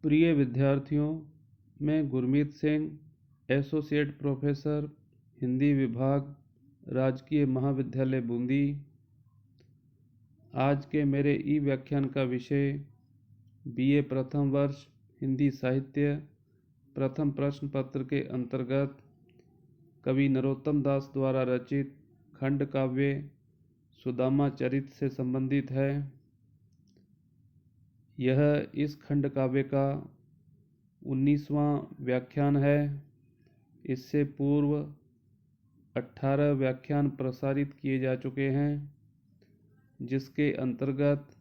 प्रिय विद्यार्थियों, मैं गुरमीत सिंह, एसोसिएट प्रोफेसर, हिंदी विभाग, राजकीय महाविद्यालय बूंदी। आज के मेरे ई व्याख्यान का विषय बीए प्रथम वर्ष हिंदी साहित्य प्रथम प्रश्न पत्र के अंतर्गत कवि नरोत्तम दास द्वारा रचित खंड काव्य सुदामा चरित से संबंधित है। यह इस खंड काव्य का 19वां व्याख्यान है। इससे पूर्व 18 व्याख्यान प्रसारित किए जा चुके हैं, जिसके अंतर्गत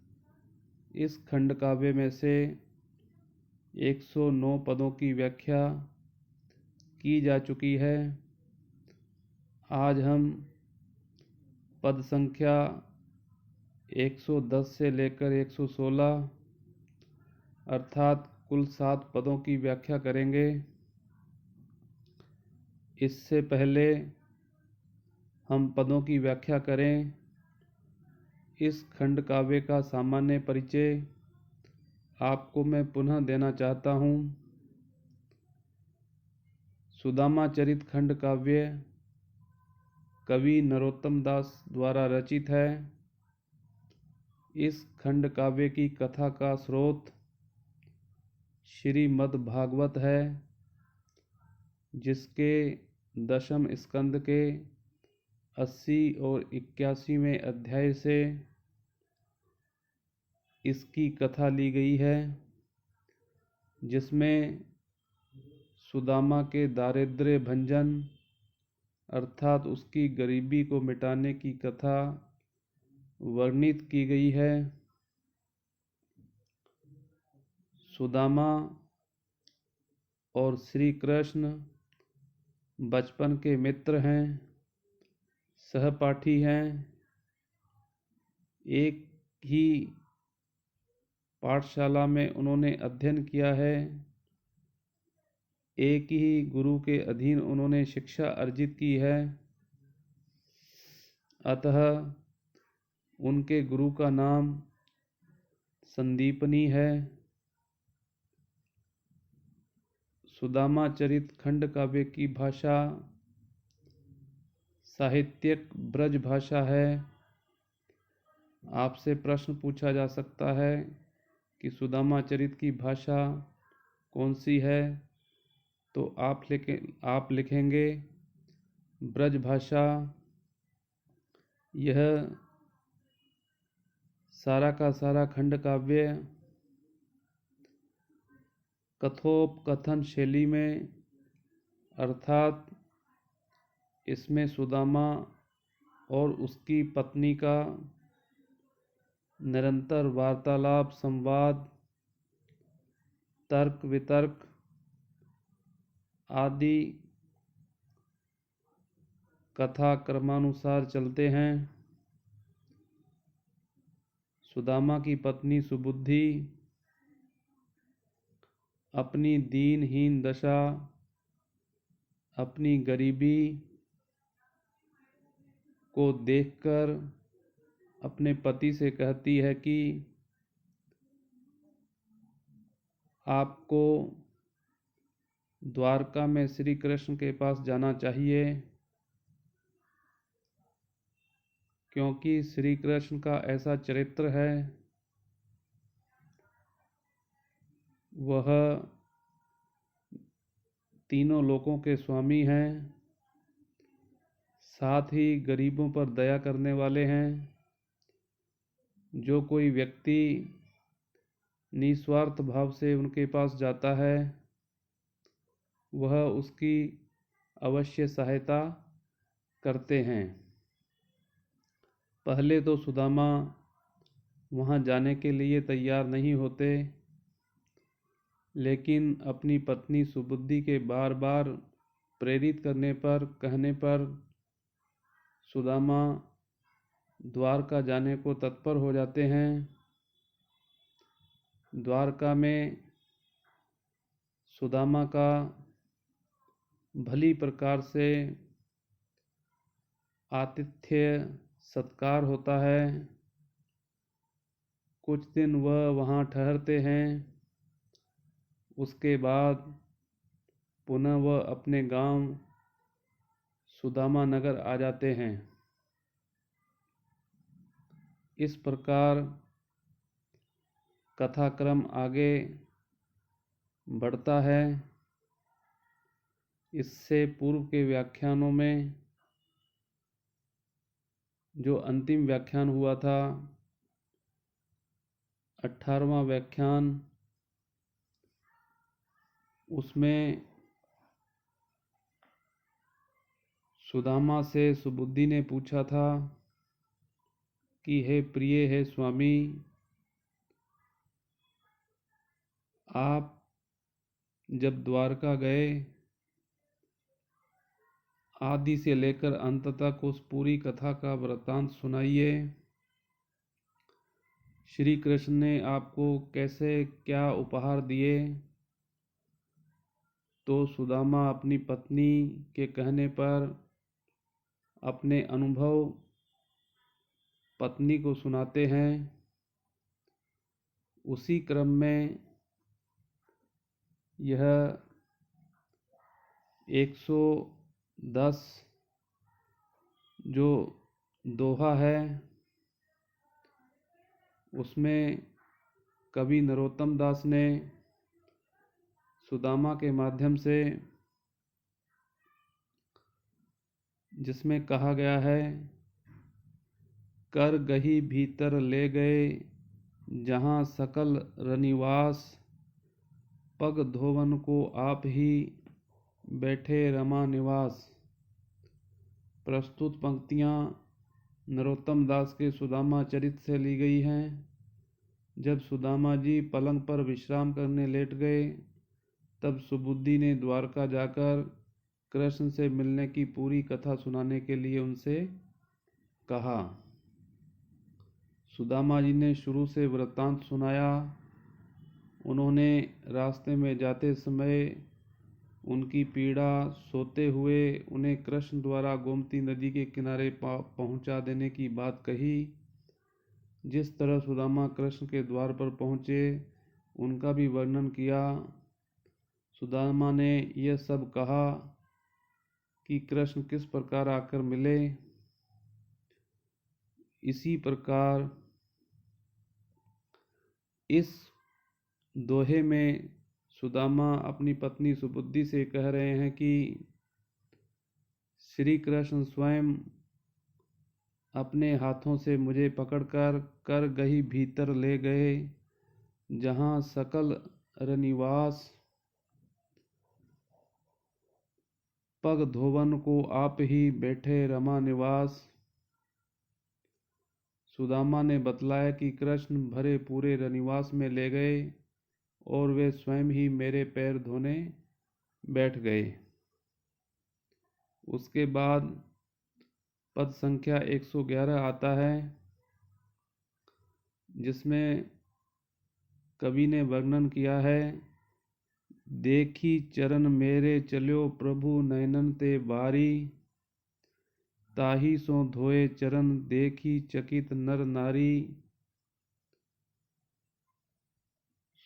इस खंड काव्य में से 109 पदों की व्याख्या की जा चुकी है। आज हम पद संख्या 110 से लेकर 116 अर्थात कुल 7 पदों की व्याख्या करेंगे। इससे पहले हम पदों की व्याख्या करें, इस खंड काव्य का सामान्य परिचय आपको मैं पुनः देना चाहता हूँ। सुदामा चरित खंड काव्य कवि नरोत्तम दास द्वारा रचित है। इस खंड काव्य की कथा का स्रोत श्रीमद् भागवत है, जिसके 10वें स्कंद के 80 और 81वें अध्याय से इसकी कथा ली गई है, जिसमें सुदामा के दारिद्र्य भंजन अर्थात उसकी गरीबी को मिटाने की कथा वर्णित की गई है। सुदामा और श्री कृष्ण बचपन के मित्र हैं, सहपाठी हैं, एक ही पाठशाला में उन्होंने अध्ययन किया है, एक ही गुरु के अधीन उन्होंने शिक्षा अर्जित की है। अतः उनके गुरु का नाम संदीपनी है। सुदामा चरित खंड काव्य की भाषा साहित्यिक ब्रज भाषा है। आपसे प्रश्न पूछा जा सकता है कि सुदामा चरित की भाषा कौन सी है, तो आप लिखेंगे ब्रज भाषा। यह सारा का सारा खंड काव्य कथोपकथन शैली में, अर्थात इसमें सुदामा और उसकी पत्नी का निरंतर वार्तालाप, संवाद, तर्क वितर्क आदि कथा क्रमानुसार चलते हैं। सुदामा की पत्नी सुबुद्धि अपनी दीनहीन दशा, अपनी गरीबी को देखकर अपने पति से कहती है कि आपको द्वारका में श्री कृष्ण के पास जाना चाहिए, क्योंकि श्री कृष्ण का ऐसा चरित्र है, वह तीनों लोकों के स्वामी हैं, साथ ही गरीबों पर दया करने वाले हैं। जो कोई व्यक्ति निस्वार्थ भाव से उनके पास जाता है, वह उसकी अवश्य सहायता करते हैं। पहले तो सुदामा वहाँ जाने के लिए तैयार नहीं होते, लेकिन अपनी पत्नी सुबुद्धि के बार बार प्रेरित करने पर, कहने पर सुदामा द्वारका जाने को तत्पर हो जाते हैं। द्वारका में सुदामा का भली प्रकार से आतिथ्य सत्कार होता है। कुछ दिन वह वहाँ ठहरते हैं। उसके बाद पुनः वह अपने गांव सुदामा नगर आ जाते हैं। इस प्रकार कथाक्रम आगे बढ़ता है। इससे पूर्व के व्याख्यानों में जो अंतिम व्याख्यान हुआ था, 18वां व्याख्यान, उसमें सुदामा से सुबुद्धि ने पूछा था कि हे प्रिय, हे स्वामी, आप जब द्वारका गए, आदि से लेकर अंत तक उस पूरी कथा का वृत्तांत सुनाइए। श्री कृष्ण ने आपको कैसे क्या उपहार दिए। तो सुदामा अपनी पत्नी के कहने पर अपने अनुभव पत्नी को सुनाते हैं। उसी क्रम में यह 110 जो दोहा है, उसमें कवि नरोत्तम दास ने सुदामा के माध्यम से, जिसमें कहा गया है, कर गही भीतर ले गए जहाँ सकल रनिवास, पग धोवन को आप ही बैठे रमा निवास। प्रस्तुत पंक्तियाँ नरोत्तम दास के सुदामा चरित से ली गई हैं। जब सुदामा जी पलंग पर विश्राम करने लेट गए, तब सुबुद्धि ने द्वारका जाकर कृष्ण से मिलने की पूरी कथा सुनाने के लिए उनसे कहा। सुदामा जी ने शुरू से वृत्तांत सुनाया। उन्होंने रास्ते में जाते समय उनकी पीड़ा, सोते हुए उन्हें कृष्ण द्वारा गोमती नदी के किनारे पहुंचा देने की बात कही। जिस तरह सुदामा कृष्ण के द्वार पर पहुंचे, उनका भी वर्णन किया। सुदामा ने यह सब कहा कि कृष्ण किस प्रकार आकर मिले। इसी प्रकार इस दोहे में सुदामा अपनी पत्नी सुबुद्धि से कह रहे हैं कि श्री कृष्ण स्वयं अपने हाथों से मुझे पकड़कर कर गही भीतर ले गए जहाँ सकल रनिवास, पग धोवन को आप ही बैठे रमा निवास। सुदामा ने बतलाया कि कृष्ण भरे पूरे रनिवास में ले गए और वे स्वयं ही मेरे पैर धोने बैठ गए। उसके बाद पद संख्या 111 आता है, जिसमें कवि ने वर्णन किया है, देखी चरण मेरे चल्यो प्रभु नयनन ते बारी, ताही सो धोए चरण देखी चकित नर नारी।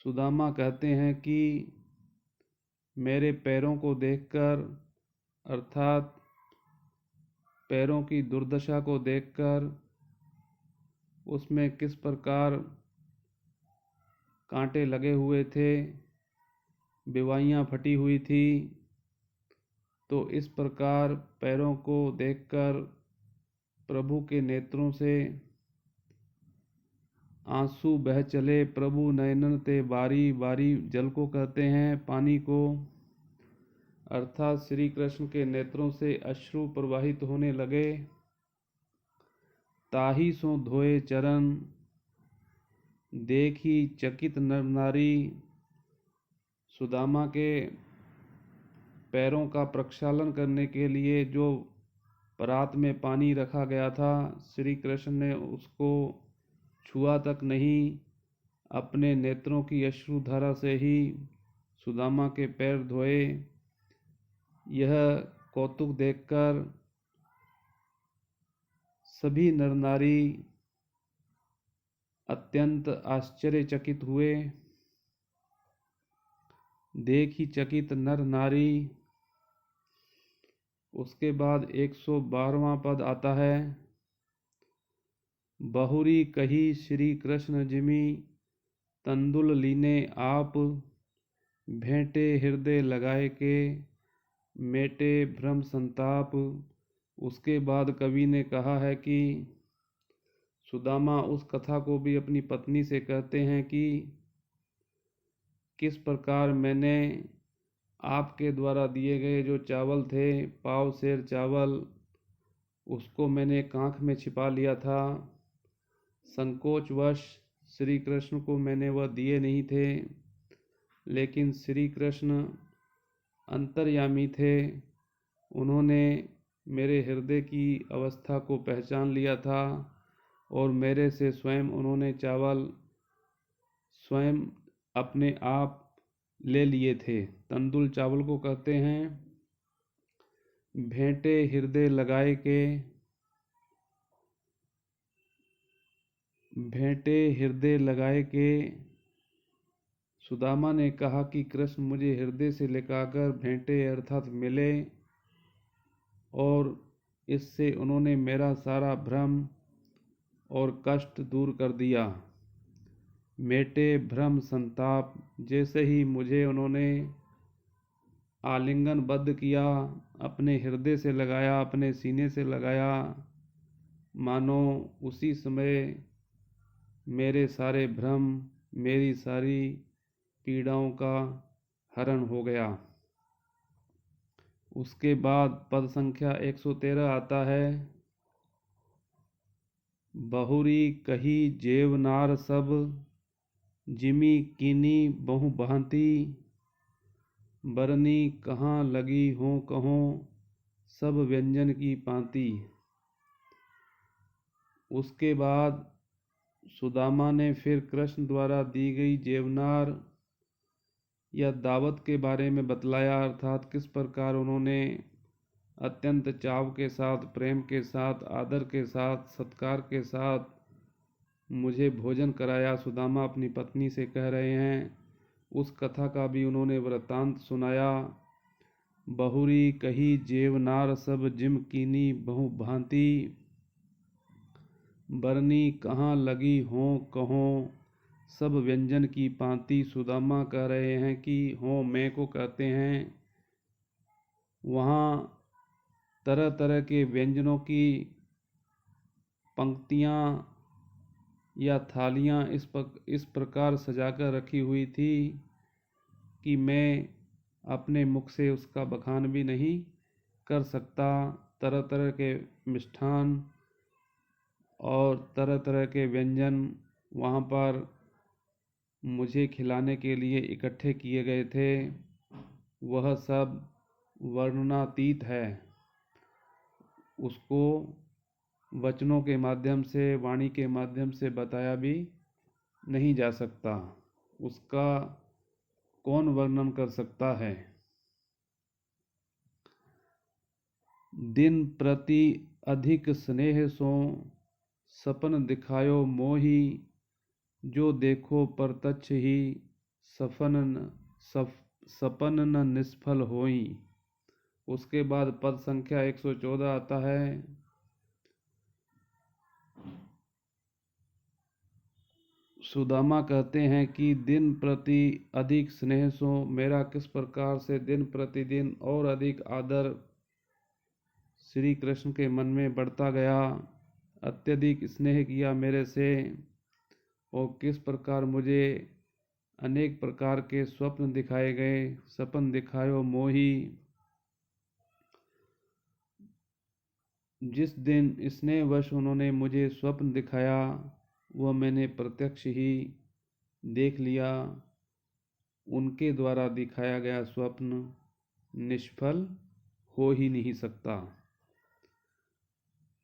सुदामा कहते हैं कि मेरे पैरों को देखकर, अर्थात पैरों की दुर्दशा को देखकर, उसमें किस प्रकार कांटे लगे हुए थे, बिवाइयाँ फटी हुई थी, तो इस प्रकार पैरों को देखकर प्रभु के नेत्रों से आंसू बह चले। प्रभु नयनन ते बारी, बारी जल को कहते हैं, पानी को, अर्थात श्री कृष्ण के नेत्रों से अश्रु प्रवाहित होने लगे। ताही सो धोए चरण देखी चकित नर नारी। सुदामा के पैरों का प्रक्षालन करने के लिए जो परात में पानी रखा गया था, श्री कृष्ण ने उसको छुआ तक नहीं, अपने नेत्रों की अश्रुधारा से ही सुदामा के पैर धोए। यह कौतुक देखकर सभी नर नारी अत्यंत आश्चर्यचकित हुए। देखी चकित नर नारी। उसके बाद 112वां पद आता है। बहुरी कही श्री कृष्ण जिमी तंदुल लीने आप, भेंटे हृदय लगाए के मेटे भ्रम संताप। उसके बाद कवि ने कहा है कि सुदामा उस कथा को भी अपनी पत्नी से कहते हैं कि किस प्रकार मैंने आपके द्वारा दिए गए जो चावल थे, पाव सेर चावल, उसको मैंने कांख में छिपा लिया था। संकोचवश श्री कृष्ण को मैंने वह दिए नहीं थे, लेकिन श्री कृष्ण अंतर्यामी थे। उन्होंने मेरे हृदय की अवस्था को पहचान लिया था और मेरे से स्वयं उन्होंने चावल स्वयं अपने आप ले लिए थे। तंदुल चावल को कहते हैं। भेंटे हृदय लगाए के, भेंटे हृदय लगाए के सुदामा ने कहा कि कृष्ण मुझे हृदय से लगाकर भेंटे अर्थात मिले, और इससे उन्होंने मेरा सारा भ्रम और कष्ट दूर कर दिया। मेटे भ्रम संताप, जैसे ही मुझे उन्होंने आलिंगनबद्ध किया, अपने हृदय से लगाया, अपने सीने से लगाया, मानो उसी समय मेरे सारे भ्रम, मेरी सारी पीड़ाओं का हरण हो गया। उसके बाद पद संख्या 113 आता है। बहुरी कही जेवनार सब, जिमी कीनी बहु भांति, बरनी कहाँ लगी हो कहो सब व्यंजन की पांति। उसके बाद सुदामा ने फिर कृष्ण द्वारा दी गई जेवनार या दावत के बारे में बतलाया, अर्थात किस प्रकार उन्होंने अत्यंत चाव के साथ, प्रेम के साथ, आदर के साथ, सत्कार के साथ मुझे भोजन कराया। सुदामा अपनी पत्नी से कह रहे हैं। उस कथा का भी उन्होंने वृत्तांत सुनाया। बहुरी कही जेवनार सब, जिम कीनी बहु भांति, बरनी कहाँ लगी हो कहो सब व्यंजन की पांति। सुदामा कह रहे हैं कि हो मैं को कहते हैं, वहाँ तरह तरह के व्यंजनों की पंक्तियाँ या थालियाँ इस प्रकार सजाकर रखी हुई थी कि मैं अपने मुख से उसका बखान भी नहीं कर सकता। तरह तरह के मिष्ठान और तरह तरह के व्यंजन वहाँ पर मुझे खिलाने के लिए इकट्ठे किए गए थे। वह सब वर्णनातीत है, उसको वचनों के माध्यम से, वाणी के माध्यम से बताया भी नहीं जा सकता। उसका कौन वर्णन कर सकता है। दिन प्रति अधिक स्नेह सो, सपन दिखायो मोही, जो देखो प्रत्यक्ष ही सपन न निष्फल होई। उसके बाद पद संख्या 114 आता है। सुदामा कहते हैं कि दिन प्रति अधिक स्नेह सो, मेरा किस प्रकार से दिन प्रतिदिन और अधिक आदर श्री कृष्ण के मन में बढ़ता गया, अत्यधिक स्नेह किया मेरे से, और किस प्रकार मुझे अनेक प्रकार के स्वप्न दिखाए गए। सपन दिखायो मोही, जिस दिन स्नेहवश उन्होंने मुझे स्वप्न दिखाया, वह मैंने प्रत्यक्ष ही देख लिया। उनके द्वारा दिखाया गया स्वप्न निष्फल हो ही नहीं सकता।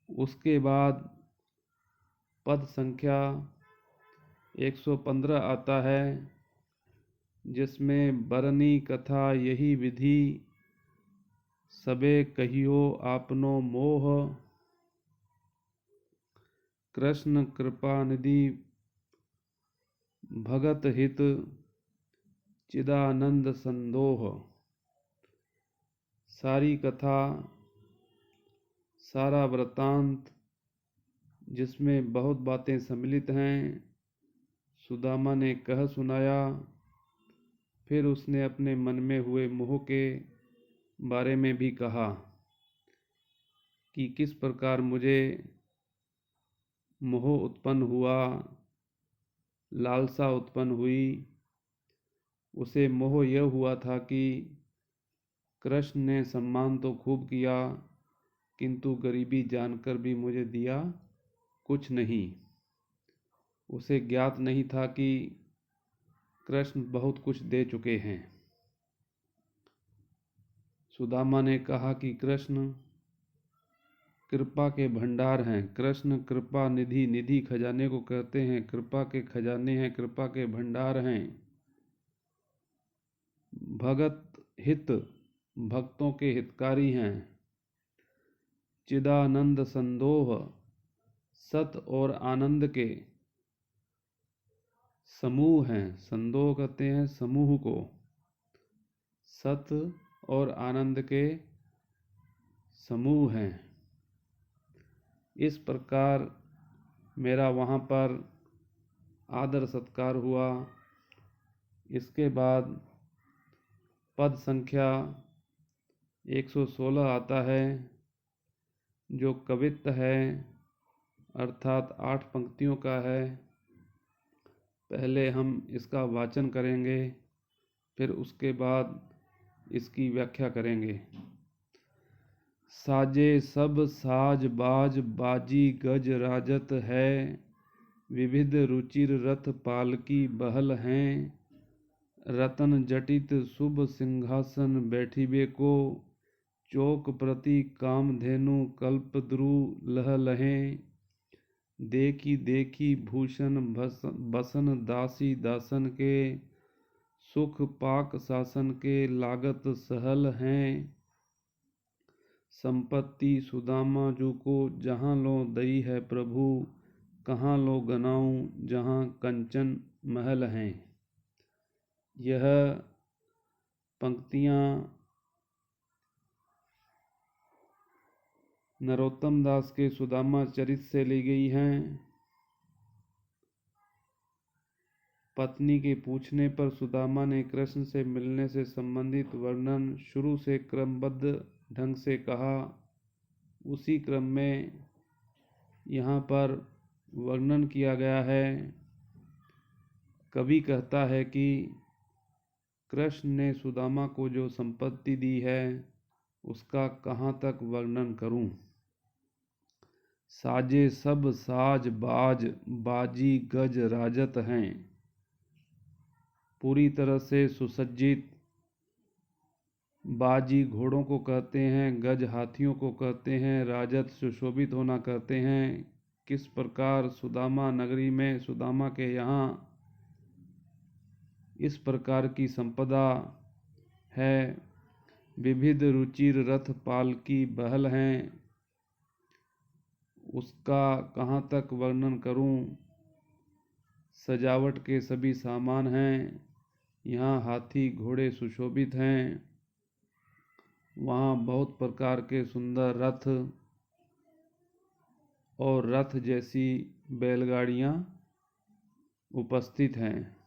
उसके बाद पद संख्या 115 आता है, जिसमें बरनी कथा यही विधि, सबे कहियो आपनो मोह, कृष्ण कृपा निधि भगत हित, चिदानंद संदोह। सारी कथा, सारा वृत्तांत जिसमें बहुत बातें सम्मिलित हैं, सुदामा ने कह सुनाया। फिर उसने अपने मन में हुए मोह के बारे में भी कहा कि किस प्रकार मुझे मोह उत्पन्न हुआ, लालसा उत्पन्न हुई। उसे मोह यह हुआ था कि कृष्ण ने सम्मान तो खूब किया, किंतु गरीबी जानकर भी मुझे दिया कुछ नहीं। उसे ज्ञात नहीं था कि कृष्ण बहुत कुछ दे चुके हैं। सुदामा ने कहा कि कृष्ण कृपा के भंडार हैं। कृष्ण कृपा निधि, निधि खजाने को कहते हैं, कृपा के खजाने हैं, कृपा के भंडार हैं। भगत हित, भक्तों के हितकारी हैं। चिदानंद संदोह, सत और आनंद के समूह हैं। संदोह कहते हैं समूह को, सत और आनंद के समूह हैं। इस प्रकार मेरा वहाँ पर आदर सत्कार हुआ। इसके बाद पद संख्या 116 आता है, जो कवित्त है, अर्थात 8 पंक्तियों का है। पहले हम इसका वाचन करेंगे, फिर उसके बाद इसकी व्याख्या करेंगे। साजे सब साज बाज, बाजी गज राजत है, विविध रुचिर रथ पालकी बहल हैं। रतन जटित शुभ सिंहासन बैठिबे को, चौक प्रति कामधेनु कल्पद्रु लह लहें। देखी देखी भूषण बसन दासी दासन के, सुख पाक शासन के लागत सहल हैं। संपत्ति सुदामा जू को, जहाँ लो दई है प्रभु, कहाँ लो गनाऊं जहाँ कंचन महल हैं। यह पंक्तियाँ नरोत्तम दास के सुदामा चरित से ली गई हैं। पत्नी के पूछने पर सुदामा ने कृष्ण से मिलने से संबंधित वर्णन शुरू से क्रमबद्ध ढंग से कहा। उसी क्रम में यहाँ पर वर्णन किया गया है। कवि कहता है कि कृष्ण ने सुदामा को जो संपत्ति दी है, उसका कहाँ तक वर्णन करूं। साजे सब साज बाज, बाजी गज राजत हैं। पूरी तरह से सुसज्जित। बाजी घोड़ों को कहते हैं, गज हाथियों को कहते हैं, राजत सुशोभित होना कहते हैं। किस प्रकार सुदामा नगरी में, सुदामा के यहाँ इस प्रकार की संपदा है। विविध रुचिर रथ पालकी बहल हैं, उसका कहाँ तक वर्णन करूं। सजावट के सभी सामान हैं। यहाँ हाथी घोड़े सुशोभित हैं। वहाँ बहुत प्रकार के सुंदर रथ और रथ जैसी बैलगाड़ियाँ उपस्थित हैं।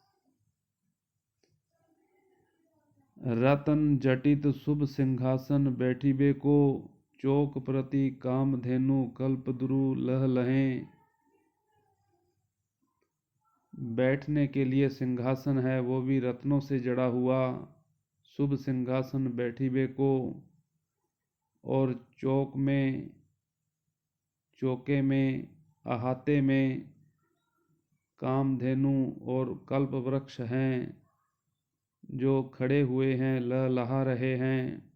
रतन जटित शुभ सिंहासन बैठिबे को, चौक प्रति कामधेनु कल्पद्रु लह लहें। बैठने के लिए सिंहासन है, वो भी रत्नों से जड़ा हुआ। शुभ सिंहासन बैठिबे को, और चौके में, अहाते में कामधेनु और कल्प वृक्ष हैं, जो खड़े हुए हैं, लहलहा रहे हैं।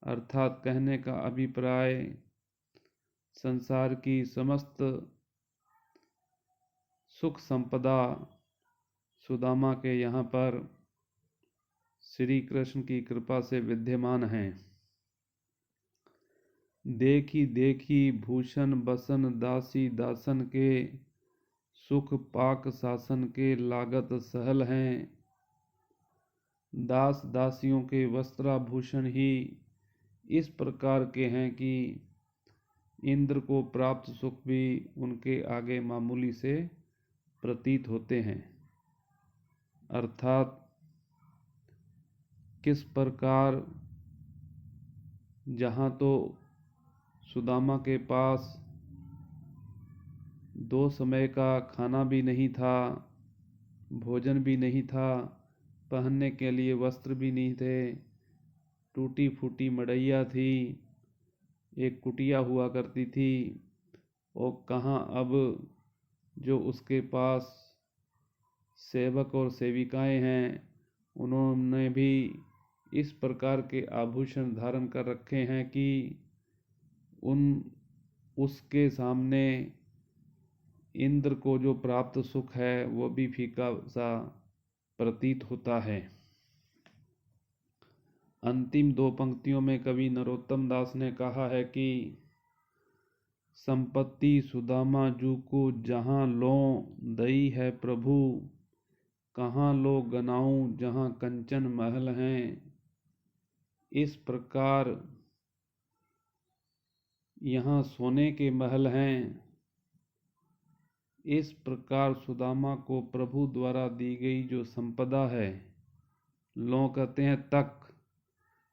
अर्थात कहने का अभिप्राय, संसार की समस्त सुख संपदा सुदामा के यहाँ पर श्री कृष्ण की कृपा से विद्यमान हैं। देखी देखी भूषण बसन दासी दासन के, सुख पाक शासन के लागत सहल हैं। दास दासियों के वस्त्राभूषण ही इस प्रकार के हैं कि इंद्र को प्राप्त सुख भी उनके आगे मामूली से प्रतीत होते हैं। अर्थात किस प्रकार जहाँ तो सुदामा के पास 2 समय का खाना भी नहीं था, भोजन भी नहीं था, पहनने के लिए वस्त्र भी नहीं थे, टूटी फूटी मड़ैया थी, एक कुटिया हुआ करती थी, और कहाँ अब जो उसके पास सेवक और सेविकाएं हैं उन्होंने भी इस प्रकार के आभूषण धारण कर रखे हैं कि उसके सामने इंद्र को जो प्राप्त सुख है वो भी फीका सा प्रतीत होता है। अंतिम 2 पंक्तियों में कवि नरोत्तम दास ने कहा है कि संपत्ति सुदामा जू को जहाँ लो दई है प्रभु, कहाँ लो गनाऊं जहाँ कंचन महल हैं। इस प्रकार यहाँ सोने के महल हैं। इस प्रकार सुदामा को प्रभु द्वारा दी गई जो संपदा है, लो कहते हैं तक,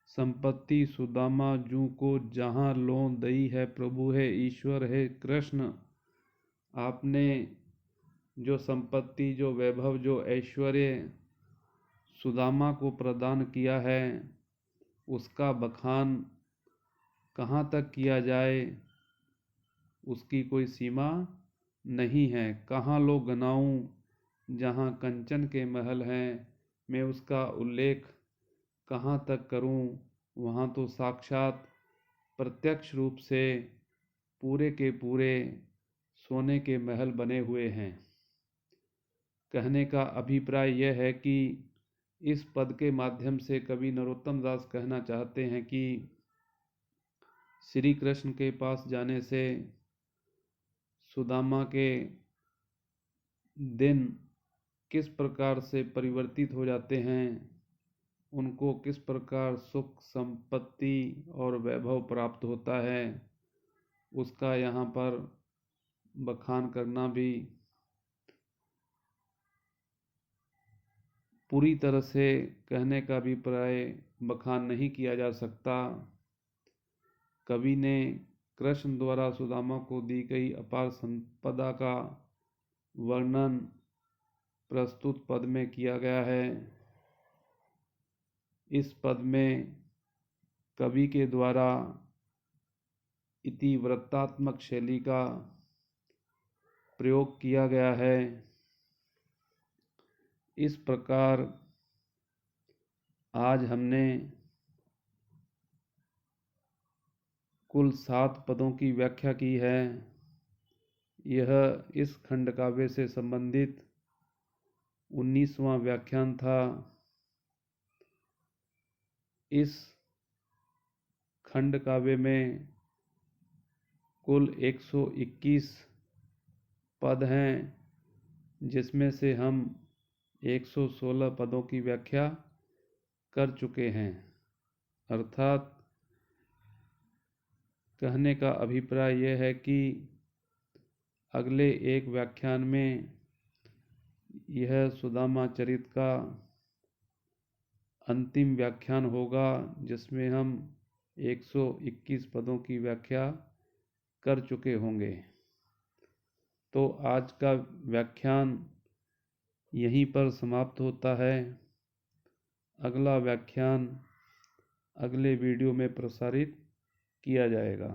संपत्ति सुदामा जू को जहाँ लो दई है प्रभु है ईश्वर है कृष्ण, आपने जो संपत्ति, जो वैभव, जो ऐश्वर्य सुदामा को प्रदान किया है उसका बखान कहाँ तक किया जाए, उसकी कोई सीमा नहीं है। कहाँ लो गनाऊं जहाँ कंचन के महल हैं, मैं उसका उल्लेख कहाँ तक करूं, वहाँ तो साक्षात प्रत्यक्ष रूप से पूरे के पूरे सोने के महल बने हुए हैं। कहने का अभिप्राय यह है कि इस पद के माध्यम से कवि नरोत्तम दास कहना चाहते हैं कि श्री कृष्ण के पास जाने से सुदामा के दिन किस प्रकार से परिवर्तित हो जाते हैं, उनको किस प्रकार सुख संपत्ति और वैभव प्राप्त होता है, उसका यहाँ पर बखान करना भी पूरी तरह से कहने का अभिप्राय बखान नहीं किया जा सकता। कवि ने कृष्ण द्वारा सुदामा को दी गई अपार संपदा का वर्णन प्रस्तुत पद में किया गया है। इस पद में कवि के द्वारा इतिवृत्तात्मक शैली का प्रयोग किया गया है। इस प्रकार आज हमने कुल 7 पदों की व्याख्या की है। यह इस खंड काव्य से संबंधित 19वां व्याख्यान था। इस खंड काव्य में कुल 121 पद हैं, जिसमें से हम 116 पदों की व्याख्या कर चुके हैं। अर्थात कहने का अभिप्राय यह है कि अगले एक व्याख्यान में यह सुदामा चरित का अंतिम व्याख्यान होगा, जिसमें हम 121 पदों की व्याख्या कर चुके होंगे। तो आज का व्याख्यान यहीं पर समाप्त होता है। अगला व्याख्यान अगले वीडियो में प्रसारित किया जाएगा।